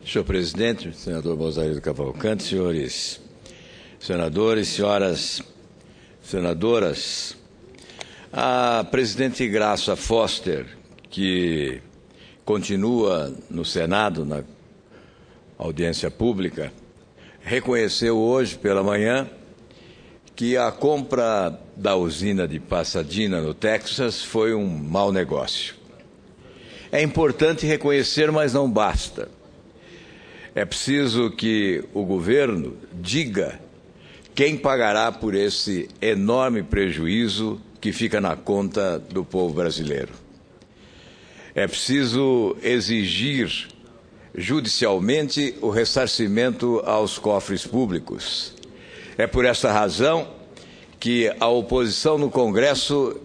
Senhor presidente, senador Mosaico Cavalcante, senhores senadores, senhoras senadoras, a presidente Graça Foster, que continua no Senado, na audiência pública, reconheceu hoje pela manhã que a compra da usina de Pasadena, no Texas, foi um mau negócio. É importante reconhecer, mas não basta. É preciso que o governo diga quem pagará por esse enorme prejuízo que fica na conta do povo brasileiro. É preciso exigir judicialmente o ressarcimento aos cofres públicos. É por essa razão que a oposição no Congresso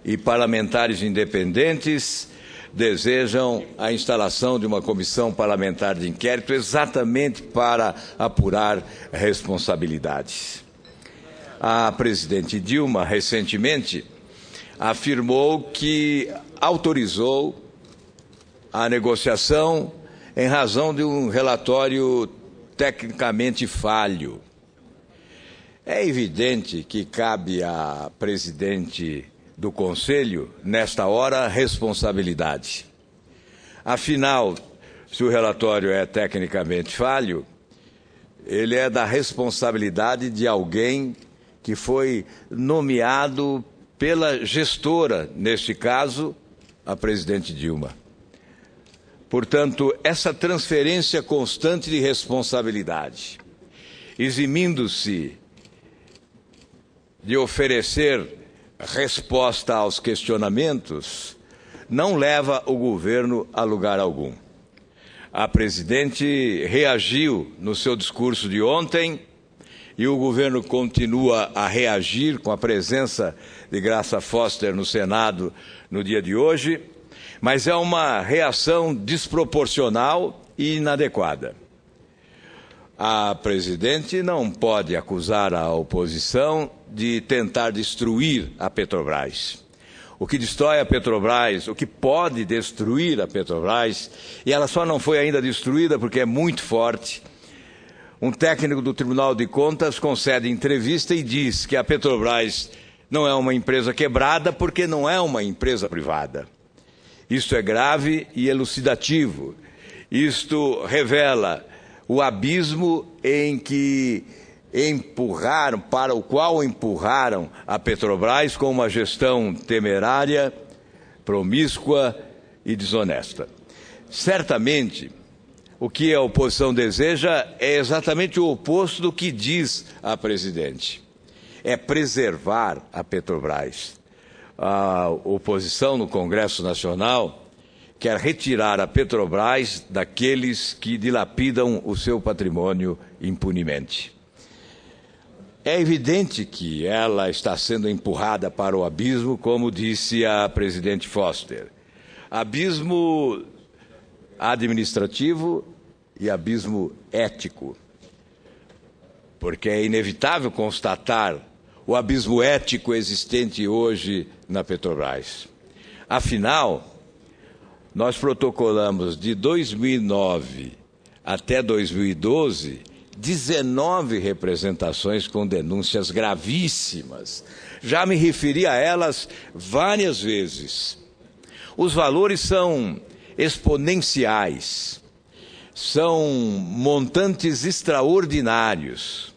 e parlamentares independentes desejam a instalação de uma comissão parlamentar de inquérito exatamente para apurar responsabilidades. A presidente Dilma, recentemente, afirmou que autorizou a negociação em razão de um relatório tecnicamente falho. É evidente que cabe à presidente do Conselho, nesta hora, responsabilidade. Afinal, se o relatório é tecnicamente falho, ele é da responsabilidade de alguém que foi nomeado pela gestora, neste caso, a presidente Dilma. Portanto, essa transferência constante de responsabilidade, eximindo-se de oferecer resposta aos questionamentos, não leva o governo a lugar algum. A presidente reagiu no seu discurso de ontem e o governo continua a reagir com a presença de Graça Foster no Senado no dia de hoje, mas é uma reação desproporcional e inadequada. A presidente não pode acusar a oposição de tentar destruir a Petrobras. O que destrói a Petrobras, o que pode destruir a Petrobras, e ela só não foi ainda destruída porque é muito forte. Um técnico do Tribunal de Contas concede entrevista e diz que a Petrobras não é uma empresa quebrada porque não é uma empresa privada. Isto é grave e elucidativo. Isto revela o abismo para o qual empurraram a Petrobras com uma gestão temerária, promíscua e desonesta. Certamente, o que a oposição deseja é exatamente o oposto do que diz a presidente. É preservar a Petrobras. A oposição no Congresso Nacional quer retirar a Petrobras daqueles que dilapidam o seu patrimônio impunemente. É evidente que ela está sendo empurrada para o abismo, como disse a presidente Foster. Abismo administrativo e abismo ético. Porque é inevitável constatar o abismo ético existente hoje na Petrobras. Afinal, nós protocolamos de 2009 até 2012 19 representações com denúncias gravíssimas. Já me referi a elas várias vezes. Os valores são exponenciais, são montantes extraordinários.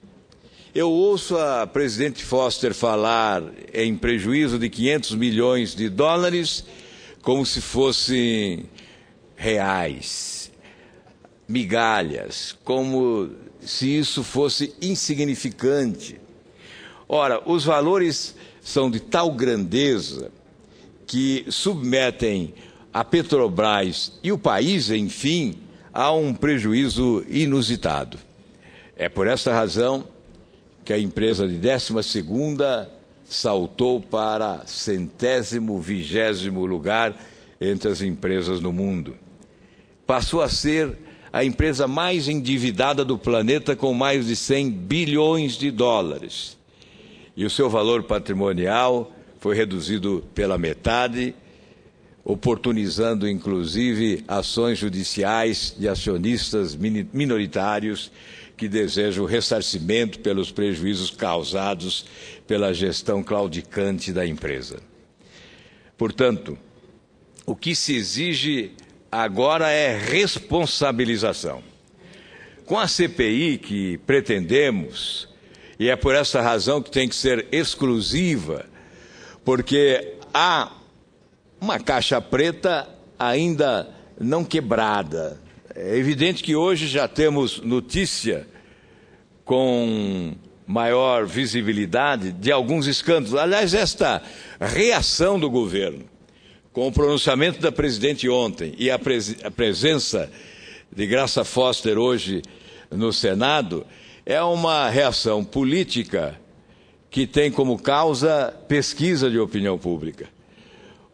Eu ouço a presidente Foster falar em prejuízo de 500 milhões de dólares como se fossem reais, migalhas, como se isso fosse insignificante. Ora, os valores são de tal grandeza que submetem a Petrobras e o país, enfim, a um prejuízo inusitado. É por essa razão que a empresa de 12ª saltou para 120º lugar entre as empresas no mundo. Passou a ser a empresa mais endividada do planeta, com mais de 100 bilhões de dólares. E o seu valor patrimonial foi reduzido pela metade, oportunizando inclusive ações judiciais de acionistas minoritários que desejam ressarcimento pelos prejuízos causados pela gestão claudicante da empresa. Portanto, o que se exige agora é responsabilização. Com a CPI que pretendemos, e é por essa razão que tem que ser exclusiva, porque há uma caixa preta ainda não quebrada. É evidente que hoje já temos notícia com maior visibilidade de alguns escândalos. Aliás, esta reação do governo, com o pronunciamento da presidente ontem e a presença de Graça Foster hoje no Senado, é uma reação política que tem como causa pesquisa de opinião pública.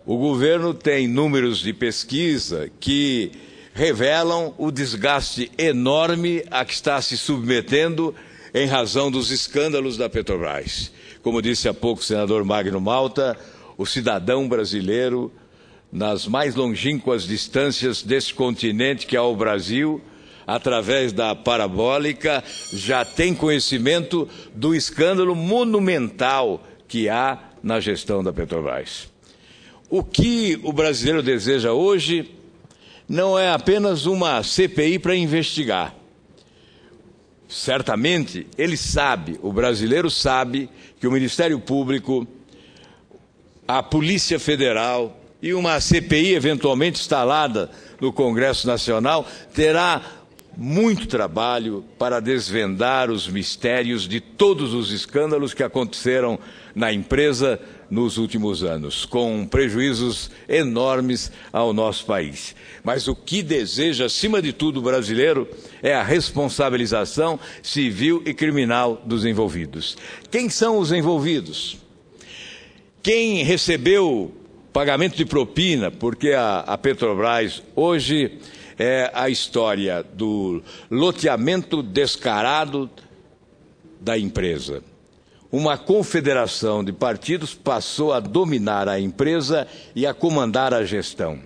O governo tem números de pesquisa que revelam o desgaste enorme a que está se submetendo em razão dos escândalos da Petrobras. Como disse há pouco o senador Magno Malta, o cidadão brasileiro, nas mais longínquas distâncias deste continente que é o Brasil, através da parabólica, já tem conhecimento do escândalo monumental que há na gestão da Petrobras. O que o brasileiro deseja hoje não é apenas uma CPI para investigar. Certamente, ele sabe, o brasileiro sabe, que o Ministério Público, a Polícia Federal e uma CPI eventualmente instalada no Congresso Nacional terá muito trabalho para desvendar os mistérios de todos os escândalos que aconteceram na empresa nos últimos anos, com prejuízos enormes ao nosso país. Mas o que deseja, acima de tudo, o brasileiro é a responsabilização civil e criminal dos envolvidos. Quem são os envolvidos? Quem recebeu pagamento de propina, porque a Petrobras hoje é a história do loteamento descarado da empresa. Uma confederação de partidos passou a dominar a empresa e a comandar a gestão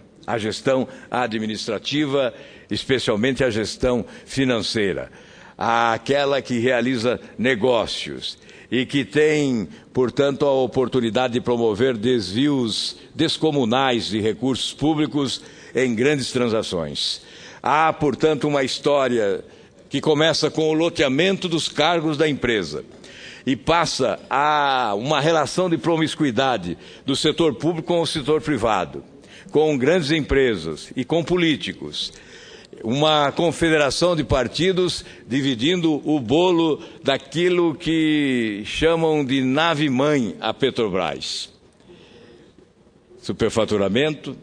administrativa, especialmente a gestão financeira, aquela que realiza negócios e que tem, portanto, a oportunidade de promover desvios descomunais de recursos públicos em grandes transações. Há, portanto, uma história que começa com o loteamento dos cargos da empresa e passa a uma relação de promiscuidade do setor público com o setor privado, com grandes empresas e com políticos. Uma confederação de partidos dividindo o bolo daquilo que chamam de nave-mãe a Petrobras. Superfaturamento,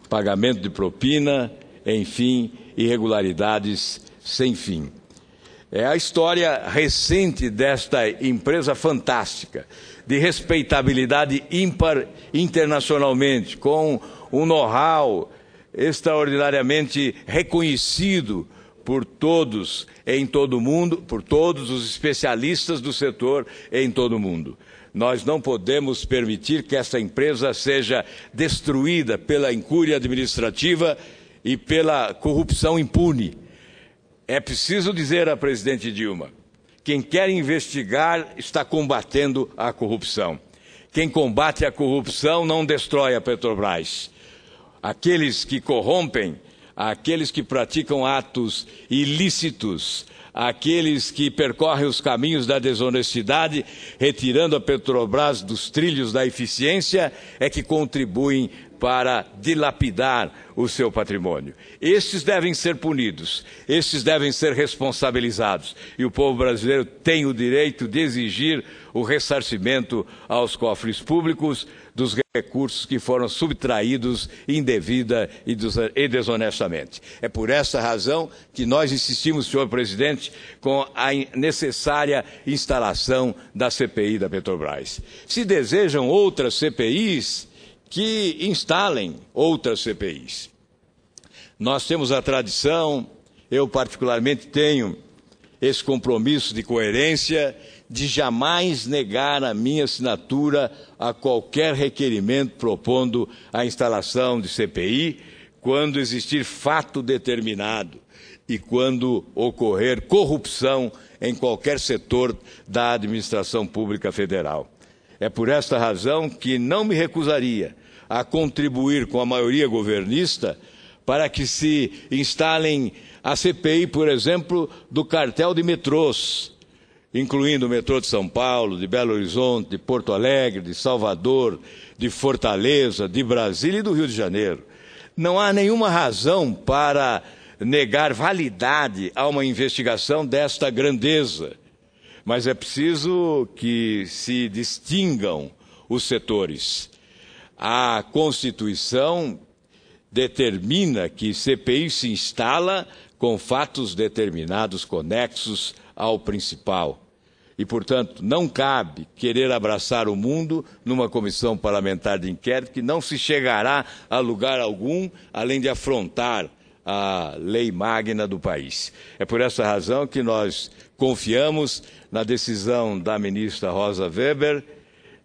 pagamento de propina, enfim, irregularidades sem fim. É a história recente desta empresa fantástica, de respeitabilidade ímpar internacionalmente, com um know-how extraordinariamente reconhecido por todos em todo o mundo, por todos os especialistas do setor em todo o mundo. Nós não podemos permitir que essa empresa seja destruída pela incúria administrativa e pela corrupção impune. É preciso dizer à presidente Dilma, quem quer investigar está combatendo a corrupção. Quem combate a corrupção não destrói a Petrobras. Aqueles que corrompem, aqueles que praticam atos ilícitos, aqueles que percorrem os caminhos da desonestidade, retirando a Petrobras dos trilhos da eficiência, é que contribuem para dilapidar o seu patrimônio. Estes devem ser punidos, estes devem ser responsabilizados. E o povo brasileiro tem o direito de exigir o ressarcimento aos cofres públicos dos recursos que foram subtraídos indevida e desonestamente. É por essa razão que nós insistimos, senhor presidente, com a necessária instalação da CPI da Petrobras. Se desejam outras CPIs, que instalem outras CPIs. Nós temos a tradição, eu particularmente tenho esse compromisso de coerência, de jamais negar a minha assinatura a qualquer requerimento propondo a instalação de CPI, quando existir fato determinado e quando ocorrer corrupção em qualquer setor da administração pública federal. É por esta razão que não me recusaria a contribuir com a maioria governista para que se instalem a CPI, por exemplo, do cartel de metrôs, incluindo o metrô de São Paulo, de Belo Horizonte, de Porto Alegre, de Salvador, de Fortaleza, de Brasília e do Rio de Janeiro. Não há nenhuma razão para negar validade a uma investigação desta grandeza, mas é preciso que se distingam os setores. A Constituição determina que CPI se instala com fatos determinados conexos ao principal. E, portanto, não cabe querer abraçar o mundo numa comissão parlamentar de inquérito que não se chegará a lugar algum, além de afrontar a lei magna do país. É por essa razão que nós confiamos na decisão da ministra Rosa Weber,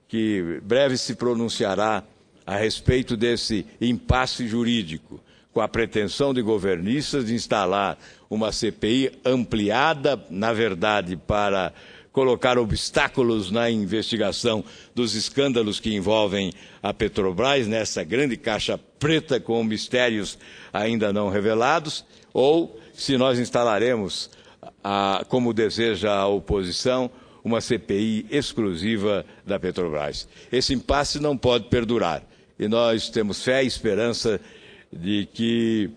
que breve se pronunciará a respeito desse impasse jurídico, com a pretensão de governistas de instalar uma CPI ampliada, na verdade, para colocar obstáculos na investigação dos escândalos que envolvem a Petrobras, nessa grande caixa preta com mistérios ainda não revelados, ou se nós instalaremos, como deseja a oposição, uma CPI exclusiva da Petrobras. Esse impasse não pode perdurar e nós temos fé e esperança de que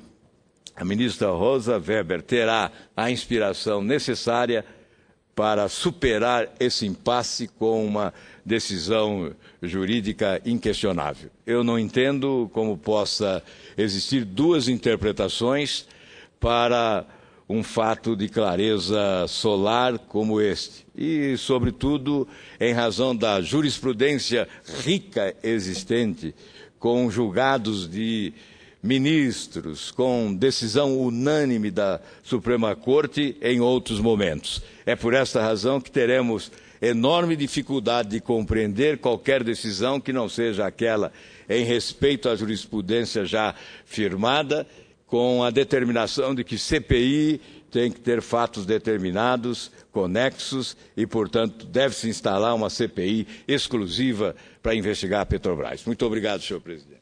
a ministra Rosa Weber terá a inspiração necessária para superar esse impasse com uma decisão jurídica inquestionável. Eu não entendo como possa existir duas interpretações para um fato de clareza solar como este. E, sobretudo, em razão da jurisprudência rica existente, com julgados de ministros, com decisão unânime da Suprema Corte em outros momentos. É por esta razão que teremos enorme dificuldade de compreender qualquer decisão que não seja aquela em respeito à jurisprudência já firmada, com a determinação de que CPI tem que ter fatos determinados, conexos e, portanto, deve-se instalar uma CPI exclusiva para investigar a Petrobras. Muito obrigado, senhor presidente.